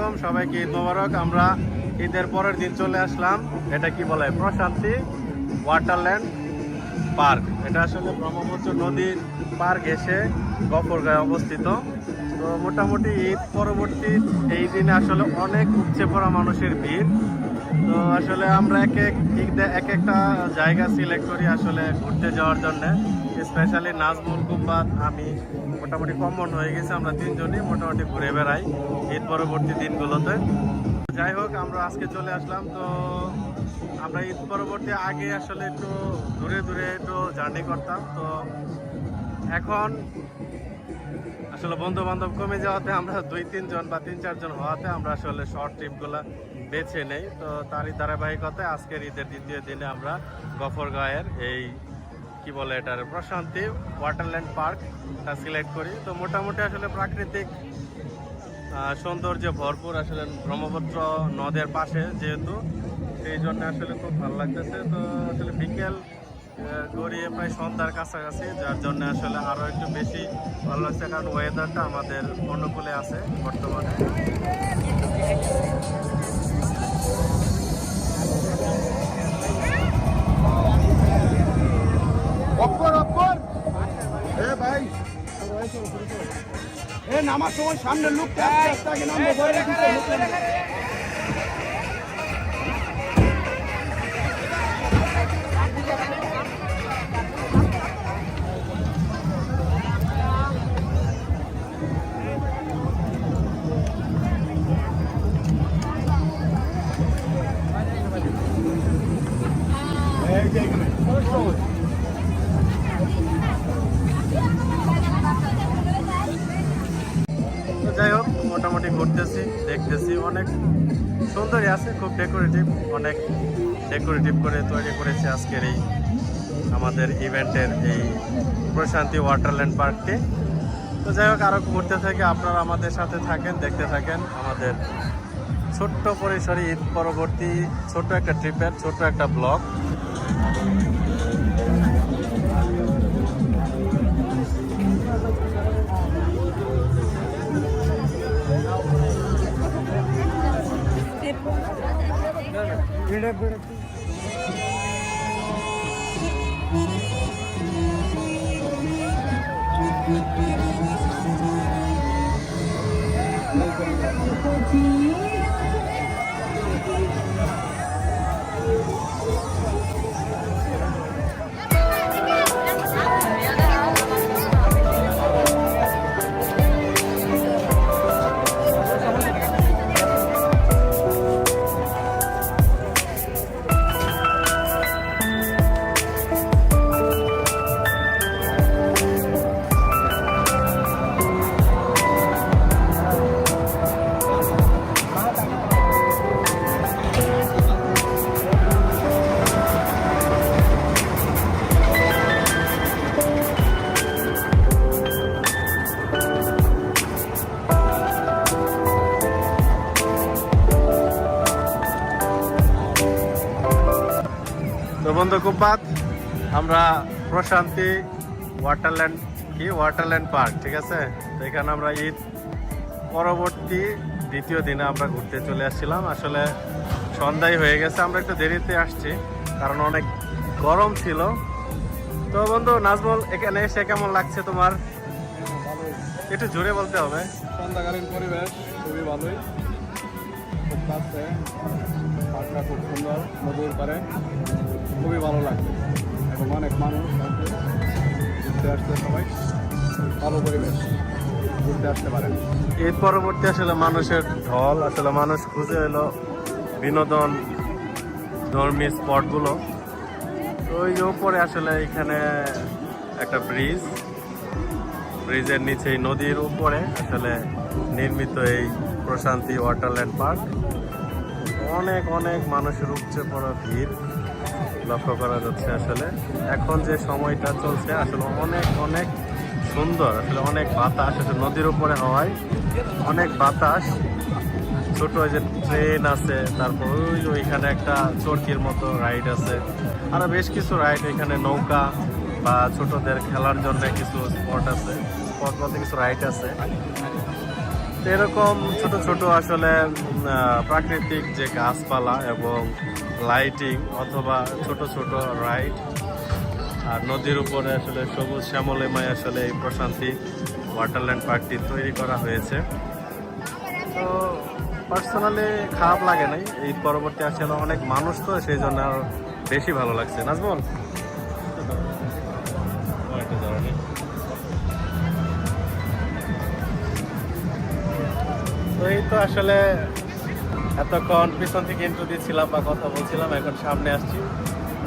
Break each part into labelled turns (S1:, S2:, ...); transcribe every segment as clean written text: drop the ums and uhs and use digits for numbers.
S1: আলাইকুম, সবাইকে ঈদ মোবারক। আমরা ঈদের পরের দিন চলে আসলাম। এটা কি বলে, প্রশান্তি ওয়াটারল্যান্ড পার্ক। এটা আসলে ব্রহ্মপুত্র নদীর পার ঘেঁষে গফরগাঁয়ে অবস্থিত। তো মোটামুটি ঈদ পরবর্তী এই দিনে আসলে অনেক উপচে পড়া মানুষের ভিড়। তো আসলে আমরা এক একটা জায়গা সিলেক্ট করি আসলে ঘুরতে যাওয়ার জন্য। স্পেশালি নাজমুল, কুব্বাত, আমি মোটামুটি কমন হয়ে গেছে, আমরা তিনজনই মোটামুটি ঘুরে বেড়াই ঈদ পরবর্তী দিনগুলোতে। যাই হোক, আমরা আজকে চলে আসলাম। তো আমরা ঈদ পরবর্তী আগে আসলে একটু দূরে দূরে একটু জার্নি করতাম। তো এখন আসলে বন্ধু বান্ধব কমে যাওয়াতে আমরা 2-3 জন বা 3-4 জন হওয়াতে আমরা আসলে শর্ট ট্রিপগুলো বেছে নেই। তো তারই ধারাবাহিকতায় আজকের ঈদের দ্বিতীয় দিনে আমরা গফরগাঁয়ের এই কি বলে এটার প্রশান্তি ওয়াটারল্যান্ড পার্কটা সিলেক্ট করি। তো মোটামুটি আসলে প্রাকৃতিক সৌন্দর্যে ভরপুর, আসলে ব্রহ্মপুত্র নদের পাশে যেহেতু, সেই জন্য আসলে খুব ভালো লাগতেছে। তো আসলে বিকেল গড়িয়ে প্রায় সন্ধ্যার কাছাকাছি, যার জন্য আসলে আরও একটু বেশি ভালো লাগছে, কারণ ওয়েদারটা আমাদের অনুকূলে আছে বর্তমানে।
S2: নামার সময় সামনে লোক
S1: যাই হোক, মোটামুটি ঘুরতেছি, দেখতেছি, অনেক সুন্দরই আছে, খুব ডেকোরেটিভ, অনেক ডেকোরেটিভ করে তৈরি করেছে আজকের এই আমাদের ইভেন্টের এই প্রশান্তি ওয়াটারল্যান্ড পার্কটি। তো যাই হোক, আরও ঘুরতে থাকে, আপনারা আমাদের সাথে থাকেন, দেখতে থাকেন আমাদের ছোট্ট পরিসরে ঈদ পরবর্তী ছোট্ট একটা ট্রিপের ছোট্ট একটা ব্লগ। তো বন্ধু কুব্বাত, আমরা প্রশান্তি ওয়াটারল্যান্ড পার্ক, ঠিক আছে। তো এখানে আমরা ঈদ পরবর্তী দ্বিতীয় দিনে আমরা ঘুরতে চলে আসছিলাম। আসলে সন্ধ্যায় হয়ে গেছে, আমরা একটু দেরিতে আসছি কারণ অনেক গরম ছিল। তো বন্ধু নাজমুল, এখানে এসে কেমন লাগছে তোমার? একটু জোরে বলতে হবে।
S2: সন্ধ্যাকালীন পরিবেশ খুবই ভালোই, খুব কাছে, পার্কটা খুব সুন্দর, নদীর পারে, খুবই ভালো লাগছে এবং অনেক মানুষ ঘুরতে আসছে, সবাই ভালো পরিবেশ, ঘুরতে আসতে পারেন।
S1: ঈদ পরবর্তী আসলে মানুষের ঢল, আসলে মানুষ খুঁজে এলো বিনোদন ধর্মী স্পটগুলো। তো ওই যে উপরে আসলে এখানে একটা ব্রিজের নিচে নদীর উপরে আসলে নির্মিত এই প্রশান্তি ওয়াটারল্যান্ড পার্ক। অনেক অনেক মানুষের উপচে পড়া ভিড় লক্ষ্য করা যাচ্ছে। আসলে এখন যে সময়টা চলছে আসলে অনেক অনেক সুন্দর, আসলে অনেক বাতাস, আসলে নদীর উপরে হওয়ায় অনেক বাতাস। ছোট ওই যে ট্রেন আছে, তারপর ওইখানে একটা চরকির মতো রাইড আছে, আরো বেশ কিছু রাইড, এখানে নৌকা বা ছোটদের খেলার জন্য কিছু স্পট বলতে কিছু রাইড আছে। তো এরকম ছোট ছোট আসলে প্রাকৃতিক যে গাছপালা এবং লাইটিং অথবা ছোট ছোট রাইড আর নদীর উপরে আসলে সবুজ শ্যামলিমায় আসলে এই প্রশান্তি ওয়াটারল্যান্ড পার্কটি তৈরি করা হয়েছে। তো পার্সোনালি খারাপ লাগে নাই, এই পরবর্তী আসলে অনেক মানুষ তো সেই জন্য আরো বেশি ভালো লাগছে। নাজমল তো এই তো আসলে এতক্ষণ পিছন থেকে ইন্ট্রো দিচ্ছিলাম বা কথা বলছিলাম, এখন সামনে আসছি।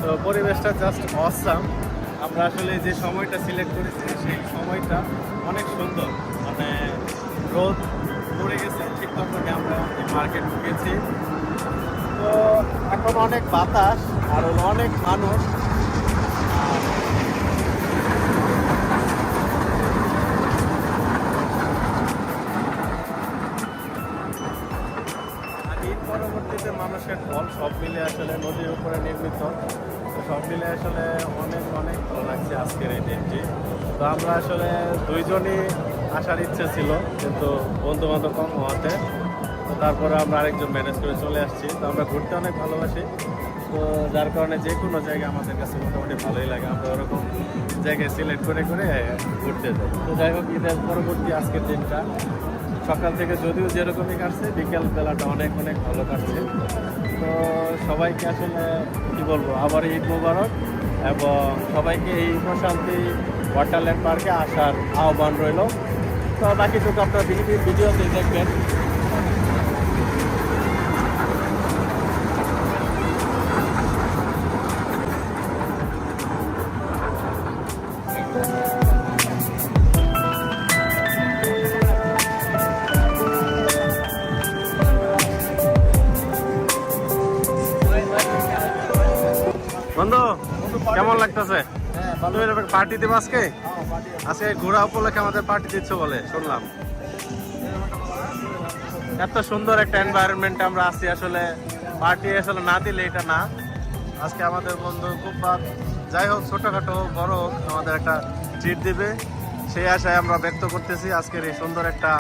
S1: তো পরিবেশটা জাস্ট অসাম। আমরা আসলে যে সময়টা সিলেক্ট করেছি সেই সময়টা অনেক সুন্দর, মানে রোদ পড়ে গেছে ঠিক তখনই আমরা এই মার্কেট ঢুকেছি। তো এখন অনেক বাতাস আর অনেক মানুষ। পরবর্তীতে মানুষের ঢল সব মিলে আসলে নদীর উপরে নির্মিত, সব মিলে আসলে অনেক অনেক ভালো লাগছে আজকের এই দিনটি। তো আমরা আসলে দুইজনই আসার ইচ্ছে ছিল, কিন্তু বন্ধু বান্ধব কম হওয়াতে তো তারপরে আমরা আরেকজন ম্যানেজ করে চলে আসছি। তো আমরা ঘুরতে অনেক ভালোবাসি, তো যার কারণে যে কোনো জায়গা আমাদের কাছে মোটামুটি ভালোই লাগে। আমরা ওরকম জায়গায় সিলেক্ট করে করে ঘুরতে যাই। তো যাই হোক, ঈদের পরবর্তী আজকের দিনটা সকাল থেকে যদিও যেরকমই কাটছে, বিকেল বেলাটা অনেক অনেক ভালো কাটছে। তো সবাইকে আসলে কি বলবো, আবার ঈদ মোবারক, এবং সবাইকে এই প্রশান্তি ওয়াটারল্যান্ড পার্কে আসার আহ্বান রইল। তো বাকিটুকু আপনার ভিডিওতে দেখবেন। বন্ধু কেমন লাগতেছে? তুমি পার্টি দেবো আজকে? আজকে ঘোরা উপলক্ষে আমাদের পার্টি দিচ্ছ বলে শুনলাম। এত সুন্দর একটা এনভায়রনমেন্ট আমরা আছি, আসলে পার্টি আসলে না দিলে এটা না। আজকে আমাদের বন্ধু খুব যাই হোক, ছোটখাটো বড় হোক, আমাদের একটা ট্রিট দিবে সেই আশায় আমরা ব্যক্ত করতেছি আজকের এই সুন্দর একটা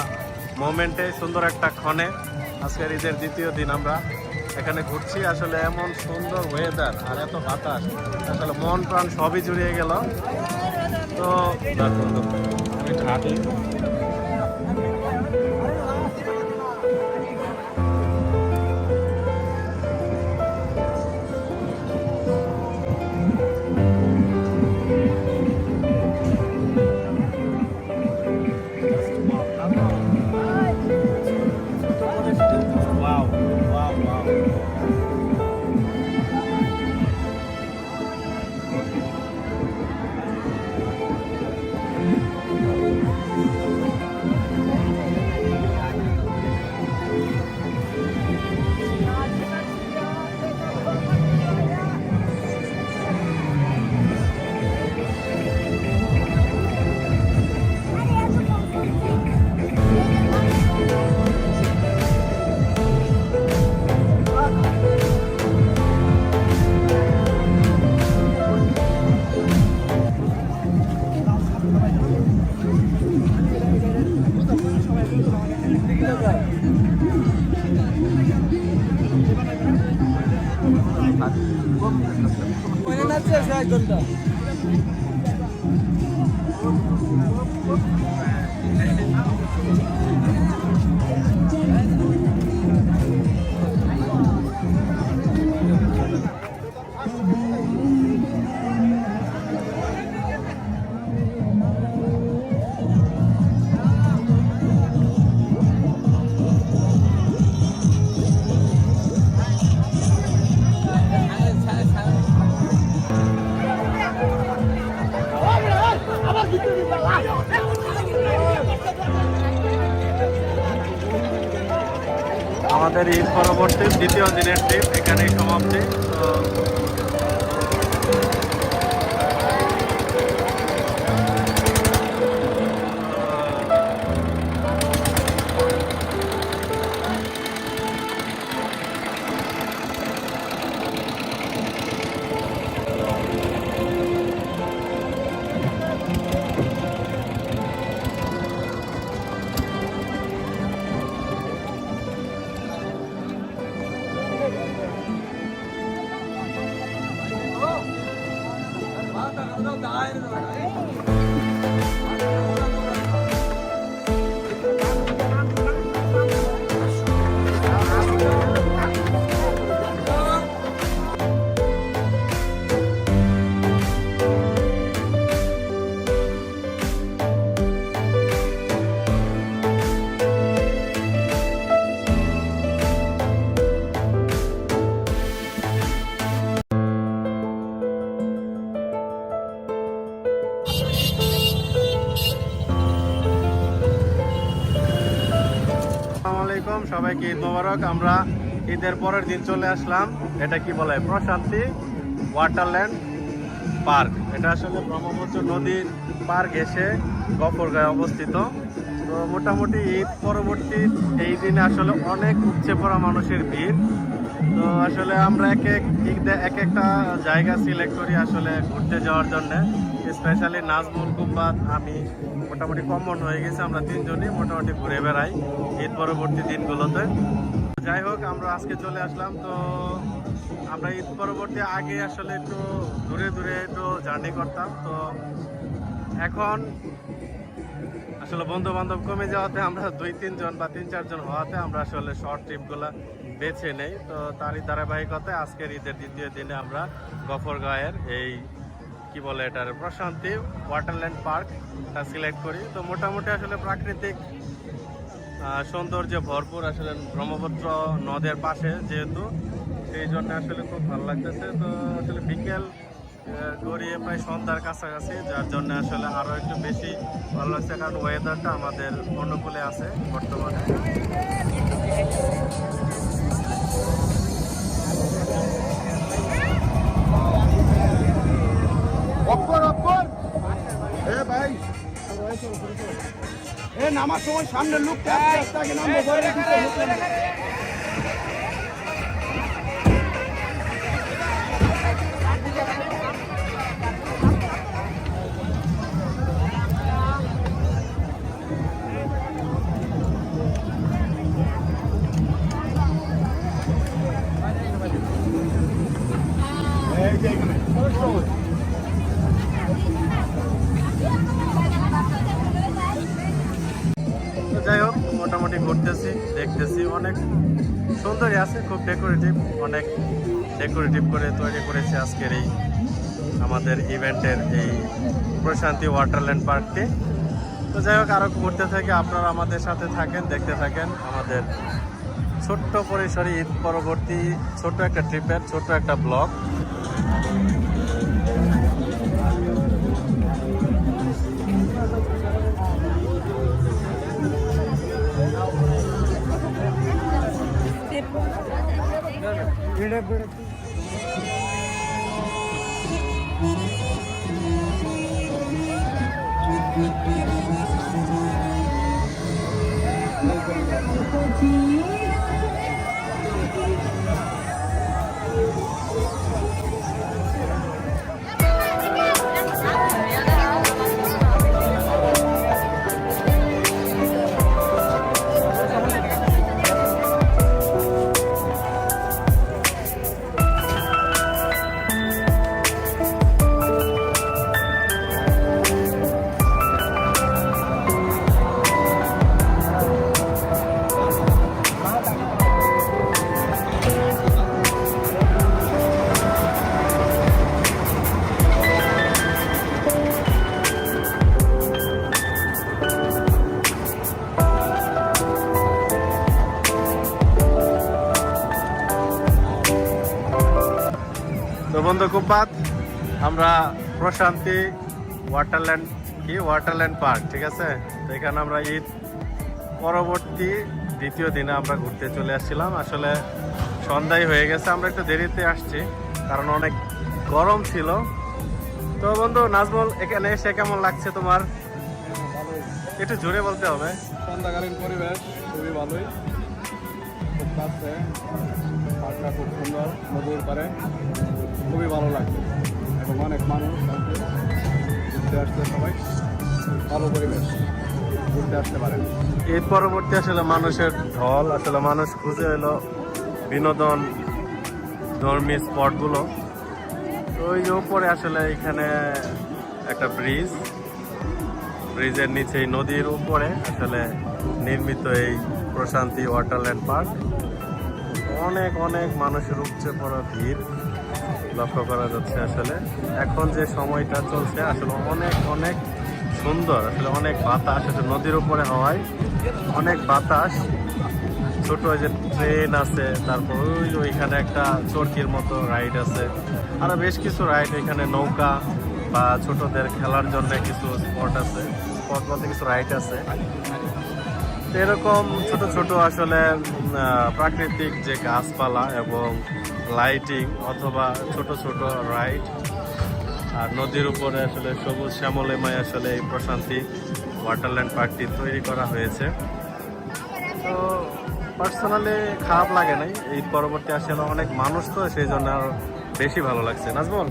S1: মোমেন্টে, সুন্দর একটা ক্ষণে। আজকের ঈদের দ্বিতীয় দিন আমরা এখানে ঘুরছি। আসলে এমন সুন্দর ওয়েদার আর এত বাতাস, আসলে মন প্রাণ সবই জুড়িয়ে গেল। তো আমি হাঁটি। Wow, wow, wow. আমাদের ঈদ পরবর্তী দ্বিতীয় দিনের ট্রিপ এখানেই সমাপ্তি। তো আসসালামু আলাইকুম, সবাইকে ঈদ মোবারক। আমরা ঈদের পরের দিন চলে আসলাম। এটা কি বলে, প্রশান্তি ওয়াটারল্যান্ড পার্ক। এটা আসলে ব্রহ্মপুত্র নদীর পার ঘেঁষে গফরগাঁয়ে অবস্থিত। তো মোটামুটি ঈদ পরবর্তী এই দিনে আসলে অনেক উপচে পড়া মানুষের ভিড়। তো আসলে আমরা এক একটা জায়গা সিলেক্ট করি আসলে ঘুরতে যাওয়ার জন্য। স্পেশালি নাজমুল, কুব্বাত, আমি মোটামুটি কমন হয়ে গেছে। আমরা তিনজনই মোটামুটি ঘুরে বেড়াই ঈদ পরবর্তী দিনগুলোতে। যাই হোক, আমরা আজকে চলে আসলাম। তো আমরা ঈদ পরবর্তী আগে আসলে একটু দূরে দূরে একটু জার্নি করতাম। তো এখন আসলে বন্ধু বান্ধব কমে যাওয়াতে আমরা 2-3 জন বা 3-4 জন হওয়াতে আমরা আসলে শর্ট ট্রিপগুলো বেছে নেই। তো তারই ধারাবাহিকতায় আজকের ঈদের দ্বিতীয় দিনে আমরা গফরগাঁয়ের এই কি বলে এটার প্রশান্তি ওয়াটারল্যান্ড পার্কটা সিলেক্ট করি। তো মোটামুটি আসলে প্রাকৃতিক সৌন্দর্যে ভরপুর, আসলে ব্রহ্মপুত্র নদের পাশে যেহেতু, সেই জন্য আসলে খুব ভালো লাগতেছে। তো আসলে বিকেল গড়িয়ে প্রায় সন্ধ্যার কাছাকাছি, যার জন্য আসলে আরও একটু বেশি ভালো লাগছে, কারণ ওয়েদারটা আমাদের অনুকূলে আছে বর্তমানে।
S2: নামার সময় সামনে লোক
S1: যাই হোক, মোটামুটি ঘুরতেছি, দেখতেছি, অনেক সুন্দরই আছে, খুব ডেকোরেটিভ, অনেক ডেকোরেটিভ করে তৈরি করেছে আজকের এই আমাদের ইভেন্টের এই প্রশান্তি ওয়াটারল্যান্ড পার্কটি। তো যাই হোক, আরও ঘুরতে থেকে আপনারা আমাদের সাথে থাকেন, দেখতে থাকেন আমাদের ছোট্ট পরিসরে ঈদ পরবর্তী ছোট্ট একটা ট্রিপের ছোট্ট একটা ব্লগ। তো বন্ধু কুব্বাত, আমরা প্রশান্তি ওয়াটারল্যান্ড পার্ক, ঠিক আছে। তো এখানে আমরা ঈদ পরবর্তী দ্বিতীয় দিনে আমরা ঘুরতে চলে আসছিলাম। আসলে সন্ধ্যায় হয়ে গেছে, আমরা একটু দেরিতে আসছি কারণ অনেক গরম ছিল। তো বন্ধু নাজমুল, এখানে এসে কেমন লাগছে তোমার? একটু জোরে বলতে হবে।
S2: সন্ধ্যাকালীন পরিবেশ খুবই ভালোই, খুব কাছে, পার্কটা খুব সুন্দর, নদীর পারে, খুবই ভালো লাগছে এবং অনেক মানুষ আছে ঘুরতে আসছে, সবাই ভালো পরিবেশ, ঘুরতে আসতে পারেন।
S1: ঈদ পরবর্তী আসলে মানুষের ঢল, আসলে মানুষ খুঁজে এলো বিনোদন ধর্মী স্পটগুলো। তো ওই যে উপরে আসলে এখানে একটা ব্রিজের নিচে নদীর উপরে আসলে নির্মিত এই প্রশান্তি ওয়াটারল্যান্ড পার্ক। অনেক অনেক মানুষের উপচে পড়া ভিড় লক্ষ্য করা যাচ্ছে। আসলে এখন যে সময়টা চলছে আসলে অনেক অনেক সুন্দর, আসলে অনেক বাতাস, আসলে নদীর উপরে হওয়ায় অনেক বাতাস। ছোট ওই যে ট্রেন আছে, তারপর ওইখানে একটা চরকির মতো রাইড আছে, আরো বেশ কিছু রাইড, এখানে নৌকা বা ছোটদের খেলার জন্য কিছু স্পট আছে, স্পট বলতে কিছু রাইড আছে। তো এরকম ছোট ছোট আসলে প্রাকৃতিক যে গাছপালা এবং লাইটিং অথবা ছোট ছোট রাইড আর নদীর উপরে আসলে সবুজ শ্যামলিময় আসলে এই প্রশান্তি ওয়াটারল্যান্ড পার্কটি তৈরি করা হয়েছে। তো পার্সোনালি খারাপ লাগে নাই, এই পরবর্তী আসলে অনেক মানুষ তো সেই জন্য আরো বেশি ভালো লাগছে। নাজমল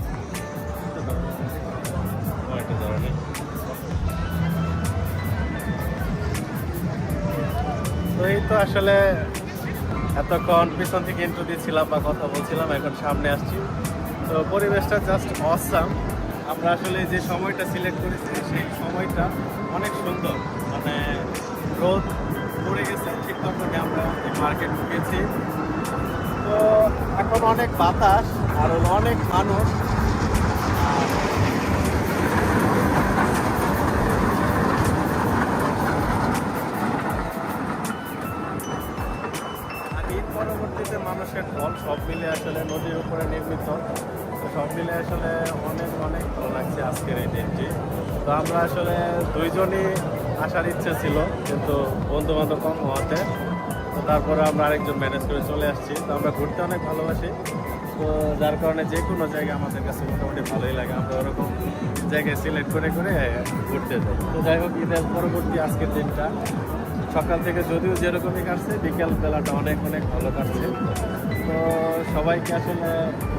S1: তো এই তো আসলে এতক্ষণ পিছন থেকে ইন্ট্রো দিচ্ছিলাম বা কথা বলছিলাম, এখন সামনে আসছি। তো পরিবেশটা জাস্ট অসাম। আমরা আসলে যে সময়টা সিলেক্ট করেছি সেই সময়টা অনেক সুন্দর, মানে রোদ পড়ে গেছে ঠিক তখনই আমরা এই মার্কেট ঢুকেছি। তো এখন অনেক বাতাস আর অনেক মানুষ। পরবর্তীতে মানুষের ঢল সব মিলে আসলে নদীর উপরে নির্মিত, সব মিলে আসলে অনেক অনেক ভালো লাগছে আজকের এই দিনটি। তো আমরা আসলে দুইজনই আসার ইচ্ছে ছিল, কিন্তু বন্ধু বান্ধব কম হওয়াতে তো তারপরে আমরা আরেকজন ম্যানেজ করে চলে আসছি। তো আমরা ঘুরতে অনেক ভালোবাসি, তো যার কারণে যে কোনো জায়গা আমাদের কাছে মোটামুটি ভালোই লাগে। আমরা ওরকম জায়গায় সিলেক্ট করে করে ঘুরতে যাই। তো যাই হোক, ঈদের পরবর্তী আজকের দিনটা সকাল থেকে যদিও যেরকমই কাটছে, বিকেল বেলাটা অনেক অনেক ভালো কাটছে। তো সবাইকে আসলে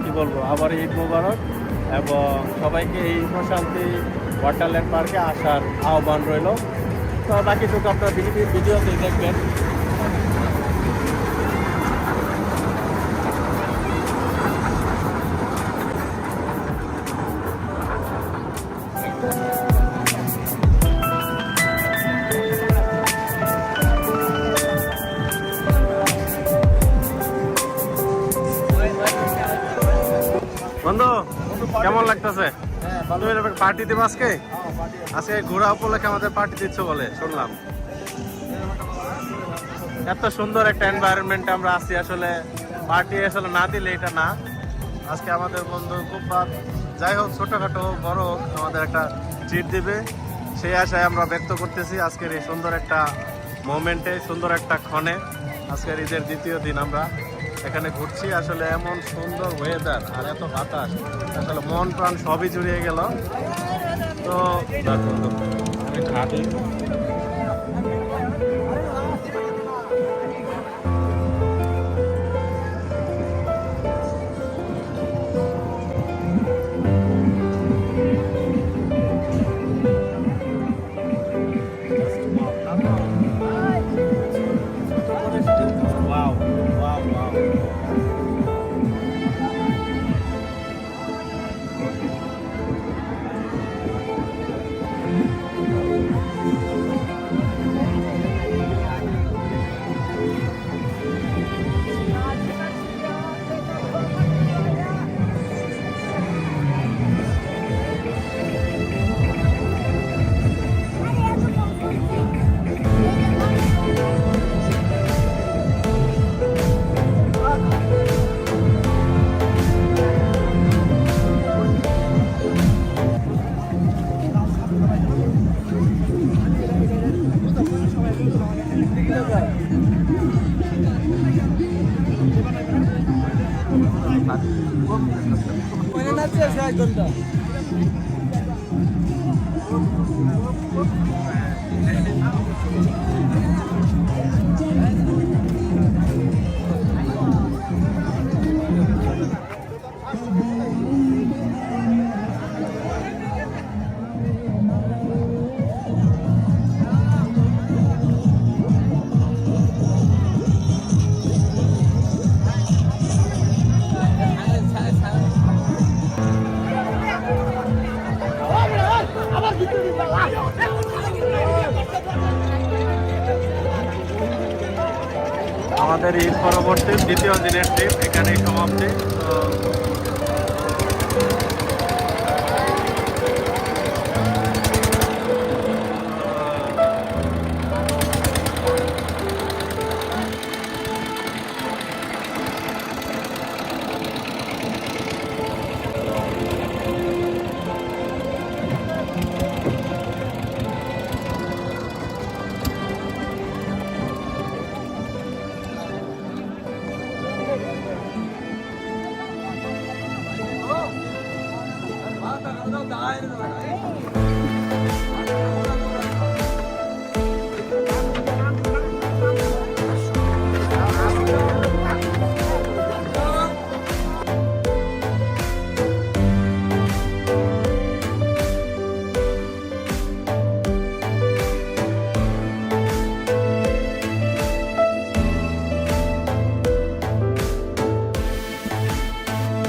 S1: কি বলবো, আবার ঈদ মোবারক, এবং সবাইকে এই প্রশান্তি ওয়াটারল্যান্ড পার্কে আসার আহ্বান রইল। তো বাকিটুকু আপনার ভিডিওতেই দেখবেন। বন্ধু কেমন লাগতেছে? তুমি পার্টি দেবো আজকে? আজকে ঘোরা উপলক্ষে আমাদের পার্টি দিচ্ছ বলে শুনলাম। এত সুন্দর একটা এনভায়রনমেন্টে আমরা আছি, আসলে পার্টি আসলে না দিলে এটা না। আজকে আমাদের বন্ধু খুব যাই হোক, ছোটখাটো হোক বড় হোক, আমাদের একটা ট্রিট দিবে সেই আশায় আমরা ব্যক্ত করতেছি আজকের এই সুন্দর একটা মোমেন্টে, সুন্দর একটা ক্ষণে। আজকের ঈদের দ্বিতীয় দিন আমরা এখানে ঘুরছি। আসলে এমন সুন্দর ওয়েদার আর এত বাতাস, আসলে মন প্রাণ সবই জুড়িয়ে গেল। তো আমাদের ঈদ পরবর্তী দ্বিতীয় দিনের ট্রিপ এখানেই সমাপ্তি। তো